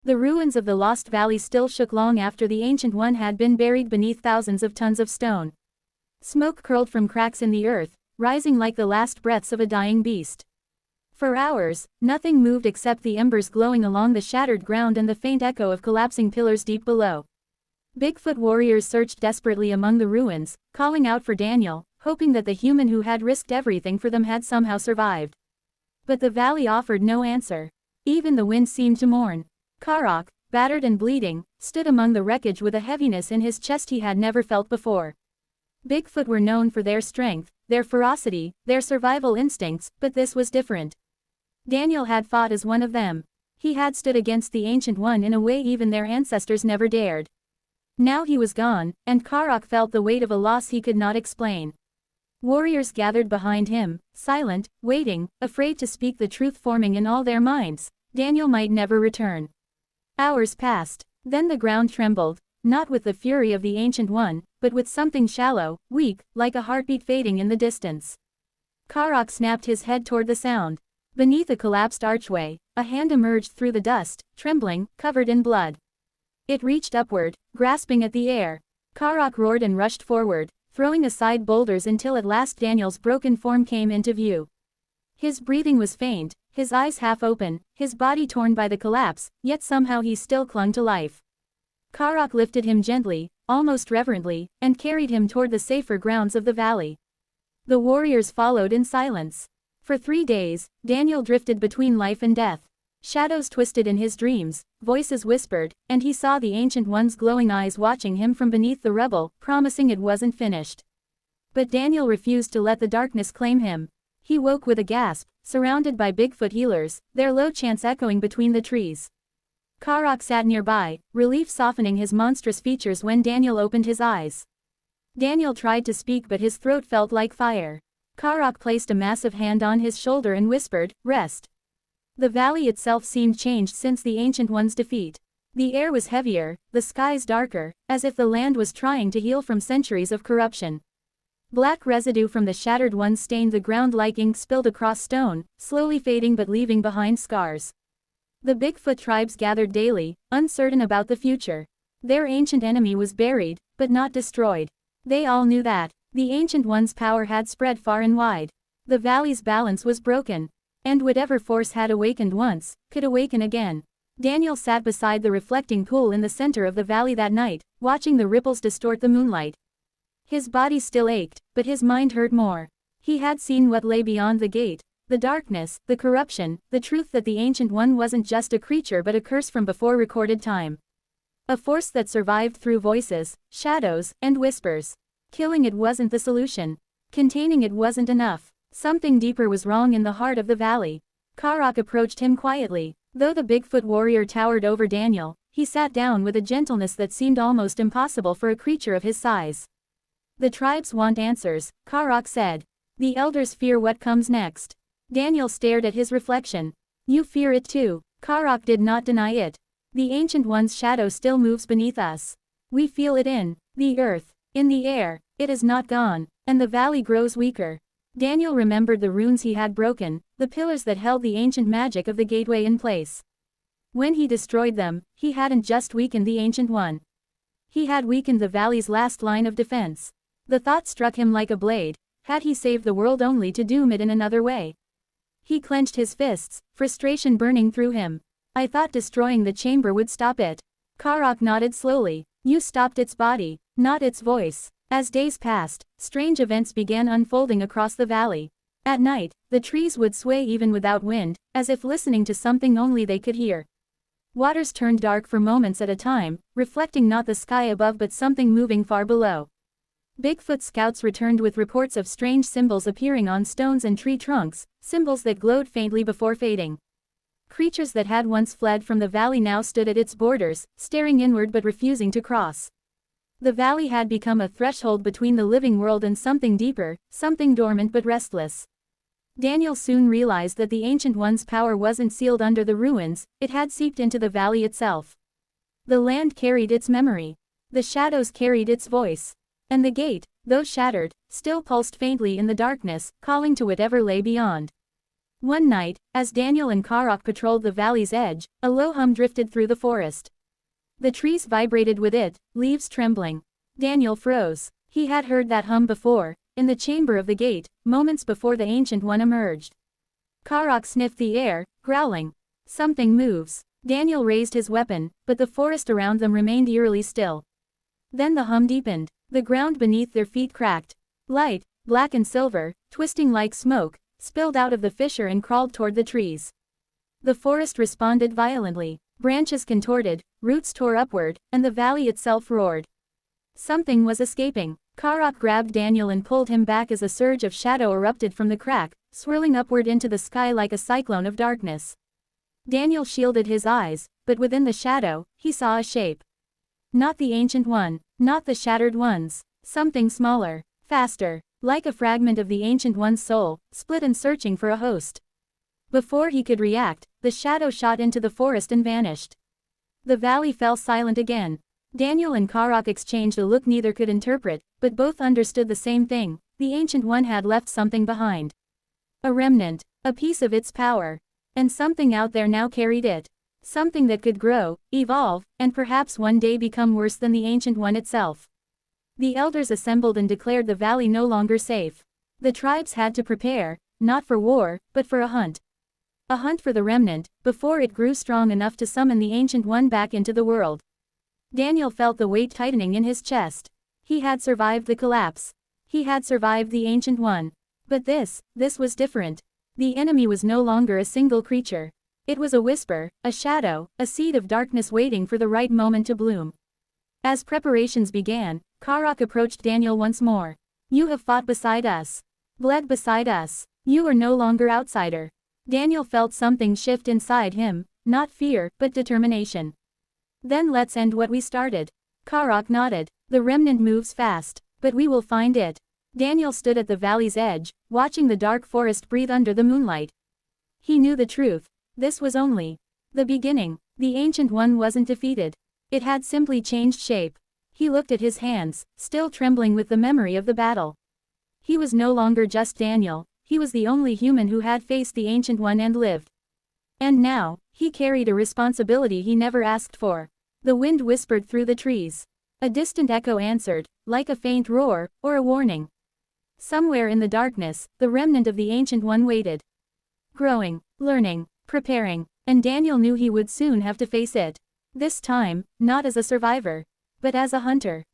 The ruins of the Lost Valley still shook long after the Ancient One had been buried beneath thousands of tons of stone. Smoke curled from cracks in the earth, rising like the last breaths of a dying beast. For hours, nothing moved except the embers glowing along the shattered ground and the faint echo of collapsing pillars deep below. Bigfoot warriors searched desperately among the ruins, calling out for Daniel, hoping that the human who had risked everything for them had somehow survived. But the valley offered no answer. Even the wind seemed to mourn. Karok, battered and bleeding, stood among the wreckage with a heaviness in his chest he had never felt before. Bigfoot were known for their strength, their ferocity, their survival instincts, but this was different. Daniel had fought as one of them. He had stood against the Ancient One in a way even their ancestors never dared. Now he was gone, and Karok felt the weight of a loss he could not explain. Warriors gathered behind him, silent, waiting, afraid to speak the truth, forming in all their minds, Daniel might never return. Hours passed, then the ground trembled, not with the fury of the Ancient One, but with something shallow, weak, like a heartbeat fading in the distance. Karok snapped his head toward the sound. Beneath a collapsed archway, a hand emerged through the dust, trembling, covered in blood. It reached upward, grasping at the air. Karok roared and rushed forward, throwing aside boulders until at last Daniel's broken form came into view. His breathing was faint, his eyes half open, his body torn by the collapse, yet somehow he still clung to life. Karok lifted him gently, almost reverently, and carried him toward the safer grounds of the valley. The warriors followed in silence. For 3 days, Daniel drifted between life and death. Shadows twisted in his dreams, voices whispered, and he saw the Ancient One's glowing eyes watching him from beneath the rubble, promising it wasn't finished. But Daniel refused to let the darkness claim him. He woke with a gasp, surrounded by Bigfoot healers, their low chants echoing between the trees. Karok sat nearby, relief softening his monstrous features when Daniel opened his eyes. Daniel tried to speak but his throat felt like fire. Karok placed a massive hand on his shoulder and whispered, "Rest." The valley itself seemed changed since the Ancient One's defeat. The air was heavier, the skies darker, as if the land was trying to heal from centuries of corruption. Black residue from the shattered ones stained the ground like ink spilled across stone, slowly fading but leaving behind scars. The Bigfoot tribes gathered daily, uncertain about the future. Their ancient enemy was buried, but not destroyed. They all knew that the Ancient One's power had spread far and wide. The valley's balance was broken. And whatever force had awakened once, could awaken again. Daniel sat beside the reflecting pool in the center of the valley that night, watching the ripples distort the moonlight. His body still ached, but his mind hurt more. He had seen what lay beyond the gate, the darkness, the corruption, the truth that the Ancient One wasn't just a creature but a curse from before recorded time. A force that survived through voices, shadows, and whispers. Killing it wasn't the solution. Containing it wasn't enough. Something deeper was wrong in the heart of the valley. Karok approached him quietly. Though the Bigfoot warrior towered over Daniel, he sat down with a gentleness that seemed almost impossible for a creature of his size. "The tribes want answers," Karok said. "The elders fear what comes next." Daniel stared at his reflection. "You fear it too." Karok did not deny it. "The Ancient One's shadow still moves beneath us. We feel it in the earth, in the air. It is not gone, and the valley grows weaker." Daniel remembered the runes he had broken, the pillars that held the ancient magic of the gateway in place. When he destroyed them, he hadn't just weakened the Ancient One. He had weakened the valley's last line of defense. The thought struck him like a blade. Had he saved the world only to doom it in another way? He clenched his fists, frustration burning through him. "I thought destroying the chamber would stop it." Karok nodded slowly. "You stopped its body, not its voice." As days passed, strange events began unfolding across the valley. At night, the trees would sway even without wind, as if listening to something only they could hear. Waters turned dark for moments at a time, reflecting not the sky above but something moving far below. Bigfoot scouts returned with reports of strange symbols appearing on stones and tree trunks, symbols that glowed faintly before fading. Creatures that had once fled from the valley now stood at its borders, staring inward but refusing to cross. The valley had become a threshold between the living world and something deeper, something dormant but restless. Daniel soon realized that the Ancient One's power wasn't sealed under the ruins, it had seeped into the valley itself. The land carried its memory. The shadows carried its voice. And the gate, though shattered, still pulsed faintly in the darkness, calling to whatever lay beyond. One night, as Daniel and Karok patrolled the valley's edge, a low hum drifted through the forest. The trees vibrated with it, leaves trembling. Daniel froze. He had heard that hum before, in the chamber of the gate, moments before the Ancient One emerged. Karok sniffed the air, growling. Something moves. Daniel raised his weapon, but the forest around them remained eerily still. Then the hum deepened. The ground beneath their feet cracked. Light, black and silver, twisting like smoke, spilled out of the fissure and crawled toward the trees. The forest responded violently. Branches contorted, roots tore upward, and the valley itself roared. Something was escaping. Karok grabbed Daniel and pulled him back as a surge of shadow erupted from the crack, swirling upward into the sky like a cyclone of darkness. Daniel shielded his eyes, but within the shadow, he saw a shape. Not the Ancient One, not the Shattered Ones, something smaller, faster, like a fragment of the Ancient One's soul, split and searching for a host. Before he could react, the shadow shot into the forest and vanished. The valley fell silent again. Daniel and Karok exchanged a look neither could interpret, but both understood the same thing: the Ancient One had left something behind. A remnant, a piece of its power. And something out there now carried it. Something that could grow, evolve, and perhaps one day become worse than the Ancient One itself. The elders assembled and declared the valley no longer safe. The tribes had to prepare, not for war, but for a hunt. A hunt for the remnant, before it grew strong enough to summon the Ancient One back into the world. Daniel felt the weight tightening in his chest. He had survived the collapse. He had survived the Ancient One. But this was different. The enemy was no longer a single creature. It was a whisper, a shadow, a seed of darkness waiting for the right moment to bloom. As preparations began, Karok approached Daniel once more. You have fought beside us. Bled beside us. You are no longer outsider. Daniel felt something shift inside him, not fear, but determination. Then let's end what we started. Karok nodded. The remnant moves fast, but we will find it. Daniel stood at the valley's edge, watching the dark forest breathe under the moonlight. He knew the truth. This was only the beginning. The Ancient One wasn't defeated. It had simply changed shape. He looked at his hands, still trembling with the memory of the battle. He was no longer just Daniel, he was the only human who had faced the Ancient One and lived. And now, he carried a responsibility he never asked for. The wind whispered through the trees. A distant echo answered, like a faint roar, or a warning. Somewhere in the darkness, the remnant of the Ancient One waited. Growing, learning, preparing, and Daniel knew he would soon have to face it. This time, not as a survivor, but as a hunter.